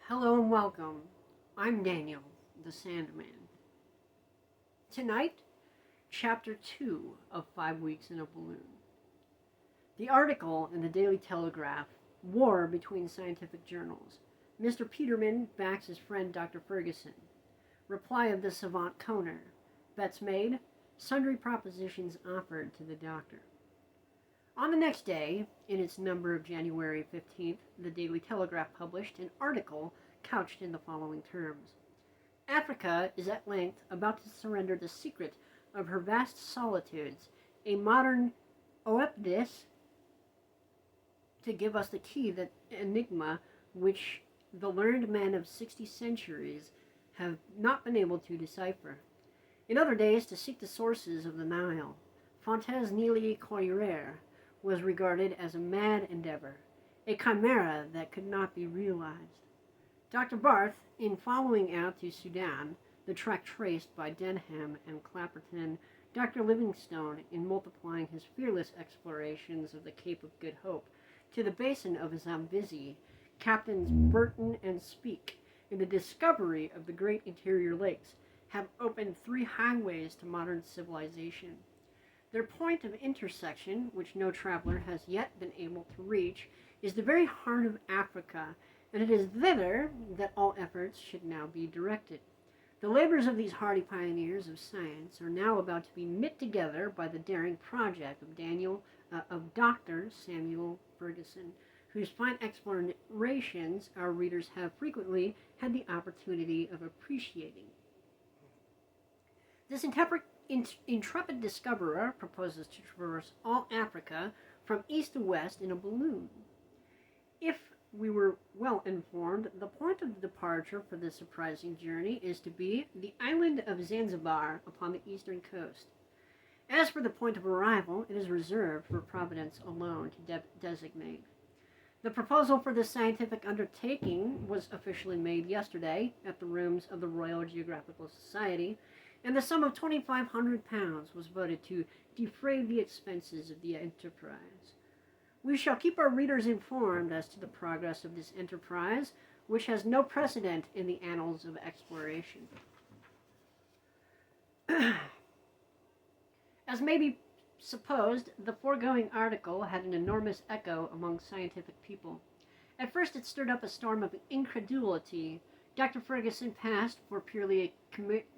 Hello and welcome. I'm Daniel, the Sandman. Tonight, Chapter 2 of 5 Weeks in a Balloon. The article in the Daily Telegraph, War Between Scientific Journals. Mr. Peterman backs his friend Dr. Ferguson. Reply of the savant Koner. Bets made, sundry propositions offered to the doctor. On the next day, in its number of January 15th, the Daily Telegraph published an article couched in the following terms. Africa is at length about to surrender the secret of her vast solitudes, a modern Oepidus, to give us the key, that enigma which the learned men of 60 centuries have not been able to decipher. In other days, to seek the sources of the Nile, Fontes Nili Coirere, was regarded as a mad endeavor, a chimera that could not be realized. Dr. Barth, in following out to Sudan the track traced by Denham and Clapperton, Dr. Livingstone, in multiplying his fearless explorations of the Cape of Good Hope to the basin of Zambezi, Captains Burton and Speke, in the discovery of the great interior lakes, have opened 3 highways to modern civilization. Their point of intersection, which no traveler has yet been able to reach, is the very heart of Africa, and it is thither that all efforts should now be directed. The labors of these hardy pioneers of science are now about to be knit together by the daring project of Dr. Samuel Ferguson, whose fine explorations our readers have frequently had the opportunity of appreciating. This intrepid discoverer proposes to traverse all Africa from east to west in a balloon. If we were well informed, the point of departure for this surprising journey is to be the island of Zanzibar upon the eastern coast. As for the point of arrival, it is reserved for Providence alone to designate. The proposal for this scientific undertaking was officially made yesterday at the rooms of the Royal Geographical Society, and the sum of £2,500 was voted to defray the expenses of the enterprise. We shall keep our readers informed as to the progress of this enterprise, which has no precedent in the annals of exploration. As may be supposed, the foregoing article had an enormous echo among scientific people. At first it stirred up a storm of incredulity. Dr. Ferguson passed for purely a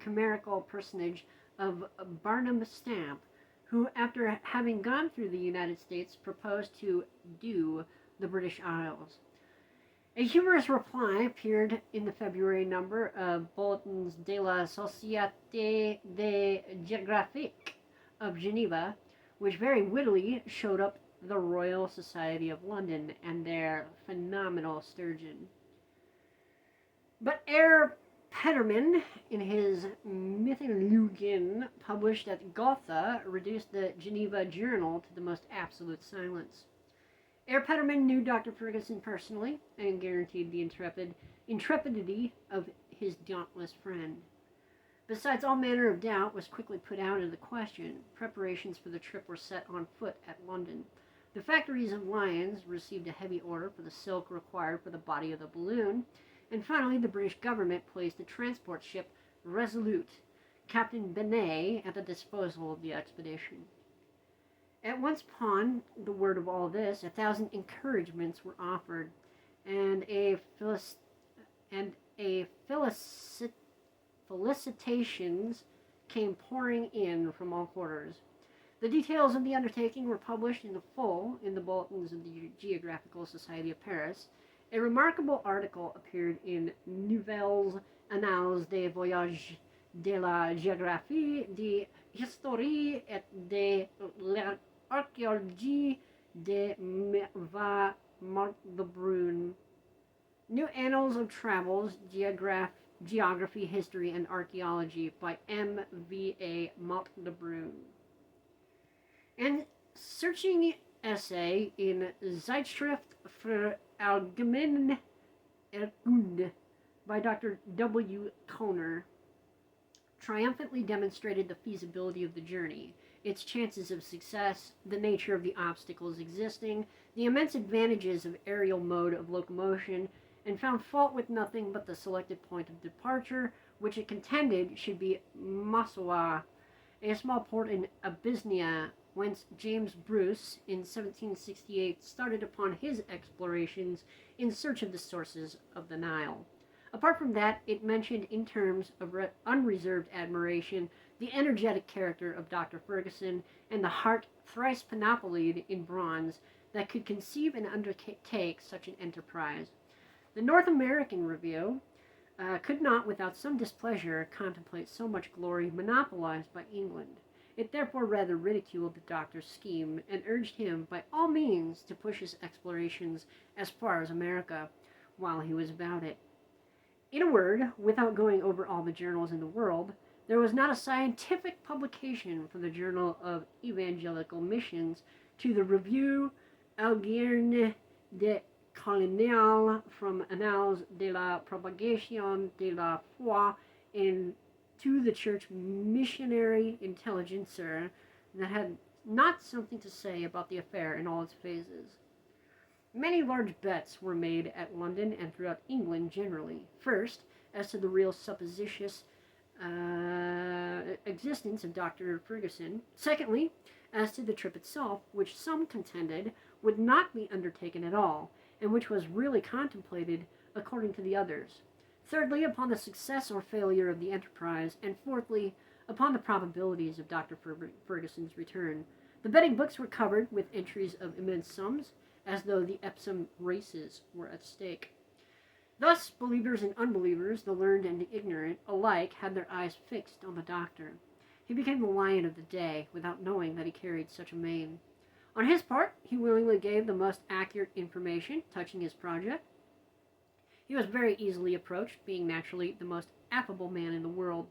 chimerical personage of Barnum stamp, who, after having gone through the United States, proposed to do the British Isles. A humorous reply appeared in the February number of Bulletins de la Société de Géographique of Geneva, which very wittily showed up the Royal Society of London and their phenomenal sturgeon. But ere Peterman, in his Mythologen, published at Gotha, reduced the Geneva Journal to the most absolute silence. Ere Peterman knew Dr. Ferguson personally, and guaranteed the intrepidity of his dauntless friend. Besides, all manner of doubt was quickly put out of the question. Preparations for the trip were set on foot at London. The factories of Lyons received a heavy order for the silk required for the body of the balloon, and finally the British government placed the transport ship Resolute, Captain Benet, at the disposal of the expedition. At once upon the word of all this, 1,000 encouragements were offered, and felicitations came pouring in from all quarters. The details of the undertaking were published in full in the bulletins of the Geographical Society of Paris. A remarkable article appeared in Nouvelles Annales des Voyages de la Géographie, de l'Historie et de l'Archéologie de Marc-Lebrun. New Annals of Travels, Geography, History, and Archaeology by M.V.A. Marc-Lebrun. And searching essay in Zeitschrift für Allgemeine Erkunde by Dr. W. Koner triumphantly demonstrated the feasibility of the journey, its chances of success, the nature of the obstacles existing, the immense advantages of aerial mode of locomotion, and found fault with nothing but the selected point of departure, which it contended should be Masawa, a small port in Abyssinia, whence James Bruce, in 1768, started upon his explorations in search of the sources of the Nile. Apart from that, it mentioned in terms of unreserved admiration the energetic character of Dr. Ferguson and the heart thrice panoplied in bronze that could conceive and undertake such an enterprise. The North American Review could not, without some displeasure, contemplate so much glory monopolized by England. It therefore rather ridiculed the doctor's scheme, and urged him by all means to push his explorations as far as America, while he was about it. In a word, without going over all the journals in the world, there was not a scientific publication from the Journal of Evangelical Missions to the Revue Algérienne de Colonial from Annales de la Propagation de la Foi and to the Church Missionary Intelligencer that had not something to say about the affair in all its phases. Many large bets were made at London and throughout England generally. First, as to the real supposititious existence of Dr. Ferguson. Secondly, as to the trip itself, which some contended would not be undertaken at all, and which was really contemplated according to the others. Thirdly, upon the success or failure of the enterprise, and fourthly, upon the probabilities of Dr. Ferguson's return. The betting books were covered with entries of immense sums, as though the Epsom races were at stake. Thus, believers and unbelievers, the learned and the ignorant, alike had their eyes fixed on the doctor. He became the lion of the day, without knowing that he carried such a mane. On his part, he willingly gave the most accurate information touching his project. He was very easily approached, being naturally the most affable man in the world.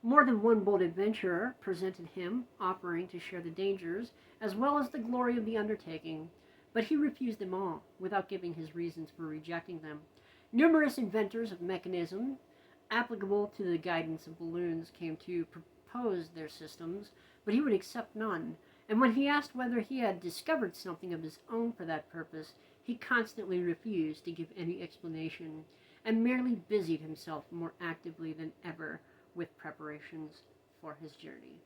More than one bold adventurer presented him, offering to share the dangers as well as the glory of the undertaking, but he refused them all, without giving his reasons for rejecting them. Numerous inventors of mechanism applicable to the guidance of balloons came to propose their systems, but he would accept none, and when he asked whether he had discovered something of his own for that purpose, he constantly refused to give any explanation, and merely busied himself more actively than ever with preparations for his journey.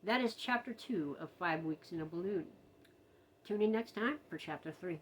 That is Chapter 2 of 5 Weeks in a Balloon. Tune in next time for Chapter 3.